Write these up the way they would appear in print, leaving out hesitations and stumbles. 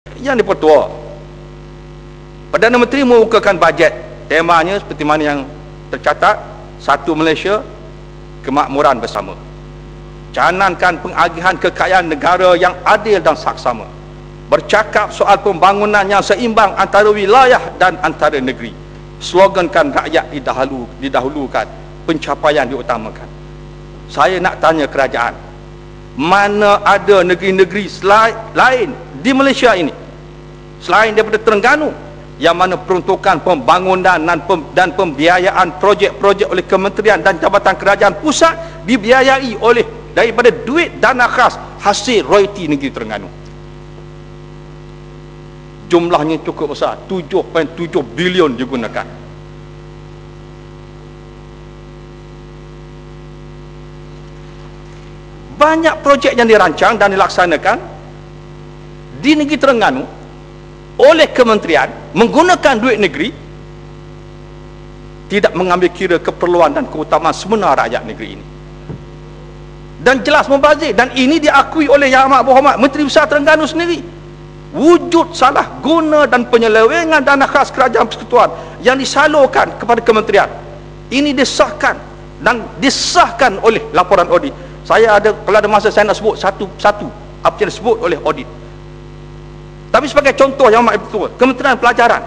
Yang dipertua, Perdana Menteri mengukakan bajet. Temanya seperti mana yang tercatat, Satu Malaysia, Kemakmuran Bersama. Canangkan pengagihan kekayaan negara yang adil dan saksama. Bercakap soal pembangunan yang seimbang antara wilayah dan antara negeri. Slogankan rakyat didahulukan, pencapaian diutamakan. Saya nak tanya kerajaan, mana ada negeri-negeri lain di Malaysia ini selain daripada Terengganu yang mana peruntukan pembangunan dan pembiayaan projek-projek oleh kementerian dan jabatan kerajaan pusat dibiayai oleh daripada duit dana khas hasil royalti negeri Terengganu. Jumlahnya cukup besar, 7.7 bilion digunakan. Banyak projek yang dirancang dan dilaksanakan di negeri Terengganu oleh kementerian menggunakan duit negeri, tidak mengambil kira keperluan dan keutamaan sebenar rakyat negeri ini, dan jelas membazir. Dan ini diakui oleh Yang Amat Berhormat Menteri Besar Terengganu sendiri. Wujud salah guna dan penyelewengan dana khas kerajaan persekutuan yang disalurkan kepada kementerian ini disahkan oleh laporan audit. Saya ada, kalau ada masa saya nak sebut satu-satu apa yang disebut oleh audit. Tapi sebagai contoh yang amat betul, Kementerian Pelajaran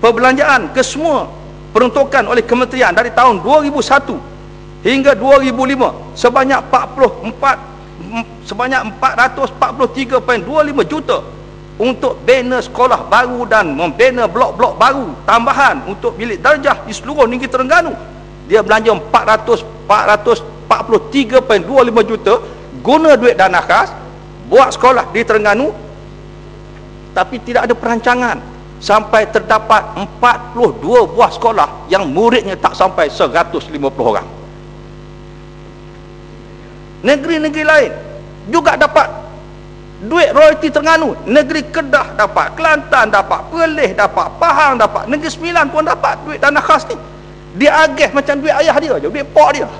perbelanjaan ke semua peruntukan oleh kementerian dari tahun 2001 hingga 2005 sebanyak 443.25 juta untuk bina sekolah baru dan membina blok-blok baru tambahan untuk bilik darjah di seluruh negeri Terengganu. Dia belanja 443.25 juta guna duit dana khas buat sekolah di Terengganu, tapi tidak ada perancangan sampai terdapat 42 buah sekolah yang muridnya tak sampai 150 orang. Negeri-negeri lain juga dapat duit royalti Terengganu. Negeri Kedah dapat, Kelantan dapat, Perlis dapat, Pahang dapat, Negeri Sembilan pun dapat duit dana khas ni. Dia agih macam duit ayah dia je, duit pak dia.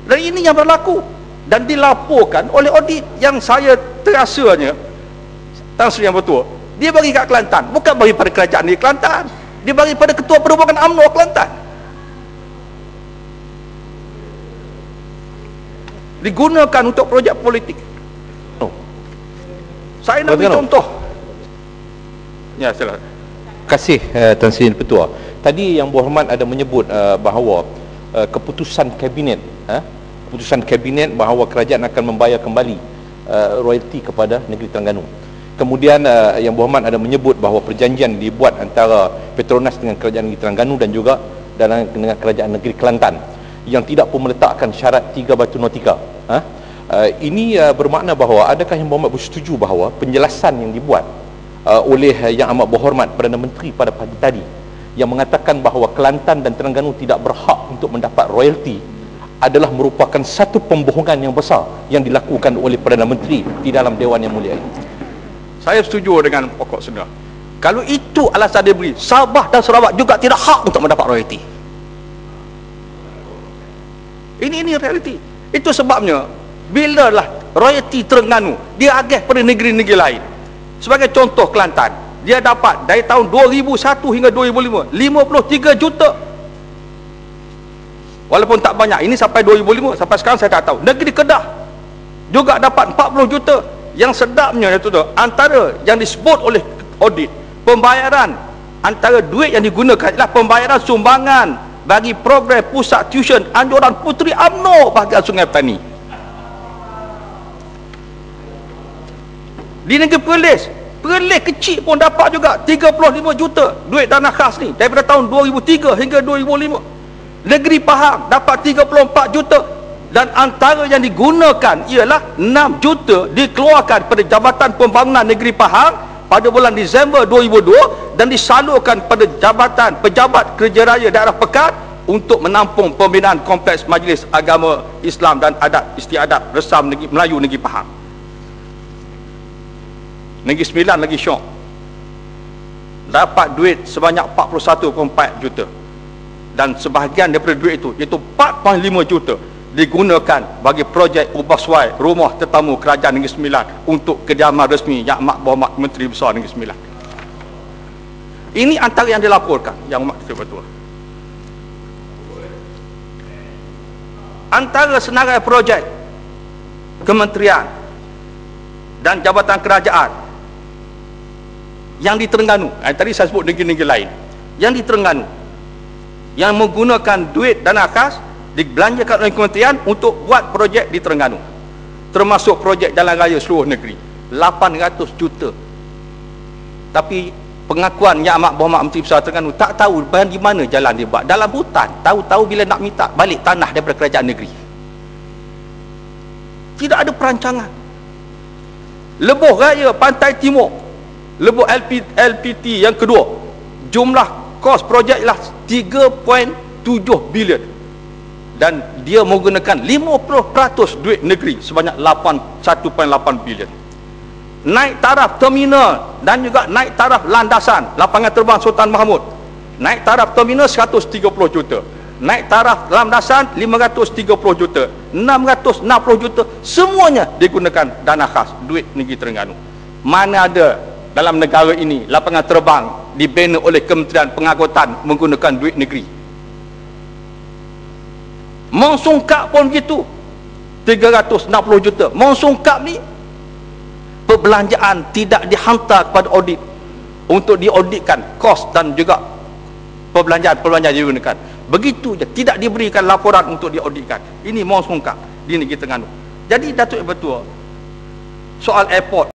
Dan ini yang berlaku dan dilaporkan oleh audit yang saya terasanya Tan Sri Yang Bertua, dia bagi kat Kelantan, bukan bagi pada kerajaan di Kelantan, dia bagi pada Ketua Perhubungan UMNO Kelantan. Digunakan untuk projek politik. Saya nak beri contoh. Ya, silakan. Terima kasih Tan Sri Yang Bertua. Tadi Yang Berhormat ada menyebut bahawa keputusan kabinet bahawa kerajaan akan membayar kembali royalti kepada negeri Terengganu. Kemudian Yang Berhormat ada menyebut bahawa perjanjian dibuat antara Petronas dengan kerajaan negeri Terengganu dan juga dengan kerajaan negeri Kelantan yang tidak pun meletakkan syarat 3 batu nautika. Ini bermakna bahawa adakah Yang Berhormat bersetuju bahawa penjelasan yang dibuat oleh Yang Amat Berhormat Perdana Menteri pada pagi tadi yang mengatakan bahawa Kelantan dan Terengganu tidak berhak untuk mendapat royalti adalah merupakan satu pembohongan yang besar yang dilakukan oleh Perdana Menteri di dalam Dewan Yang Mulia ini? Saya setuju dengan pokok sebenar. Kalau itu alasan dia beri, Sabah dan Sarawak juga tidak hak untuk mendapat royalti. Ini realiti. Itu sebabnya bila lah royalti Terengganu dia agih pada negeri-negeri lain. Sebagai contoh, Kelantan, dia dapat dari tahun 2001 hingga 2005 53 juta. Walaupun tak banyak, ini sampai 2005, sampai sekarang saya tak tahu. Negeri Kedah juga dapat 40 juta. Yang sedapnya itu antara yang disebut oleh audit, pembayaran antara duit yang digunakan adalah pembayaran sumbangan bagi program pusat tuition anjuran Puteri UMNO bahagian Sungai Petani. Di negeri Perlis kecil pun dapat juga 35 juta duit dana khas ni daripada tahun 2003 hingga 2005. Negeri Pahang dapat 34 juta dan antara yang digunakan ialah 6 juta dikeluarkan pada Jabatan Pembangunan Negeri Pahang pada bulan Disember 2002 dan disalurkan pada Jabatan Pejabat Kerja Raya Daerah Pekan untuk menampung pembinaan kompleks Majlis Agama Islam dan Adat Istiadat Resam Negeri Melayu Negeri Pahang. Negeri Sembilan lagi syok, dapat duit sebanyak 41.4 juta dan sebahagian daripada duit itu iaitu 4.5 juta digunakan bagi projek ubah suai rumah tetamu Kerajaan Negeri Sembilan untuk kediaman resmi Yang Amat Berhormat Menteri Besar Negeri Sembilan. Ini antara yang dilaporkan Yang Amat Ketua. Antara senarai projek kementerian dan jabatan kerajaan yang di Terengganu, tadi saya sebut negeri-negeri lain, yang di Terengganu yang menggunakan duit dana khas dibelanjakan oleh kementerian untuk buat projek di Terengganu, termasuk projek jalan raya seluruh negeri 800 juta. Tapi pengakuan Yang Amat Berhormat Menteri Besar Terengganu tak tahu di mana jalan dia buat, dalam hutan. Tahu-tahu bila nak minta balik tanah daripada kerajaan negeri. Tidak ada perancangan. Lebuh Raya Pantai Timur, lebuh LPT yang kedua, jumlah kos projek ialah 3.7 bilion dan dia menggunakan 50% duit negeri sebanyak 1.8 bilion. Naik taraf terminal dan juga naik taraf landasan lapangan terbang Sultan Mahmud, naik taraf terminal 130 juta, naik taraf landasan 530 juta, 660 juta, semuanya digunakan dana khas duit negeri Terengganu. Mana ada dalam negara ini lapangan terbang dibina oleh Kementerian Pengangkutan menggunakan duit negeri? Monsungkap pun begitu, 360 juta. Monsungkap ni perbelanjaan tidak dihantar kepada audit untuk diauditkan kos dan juga perbelanjaan yang digunakan. Begitu je, tidak diberikan laporan untuk diauditkan. Ini monsungkap di negeri Terengganu. Jadi Datuk Ibu Ketua, soal airport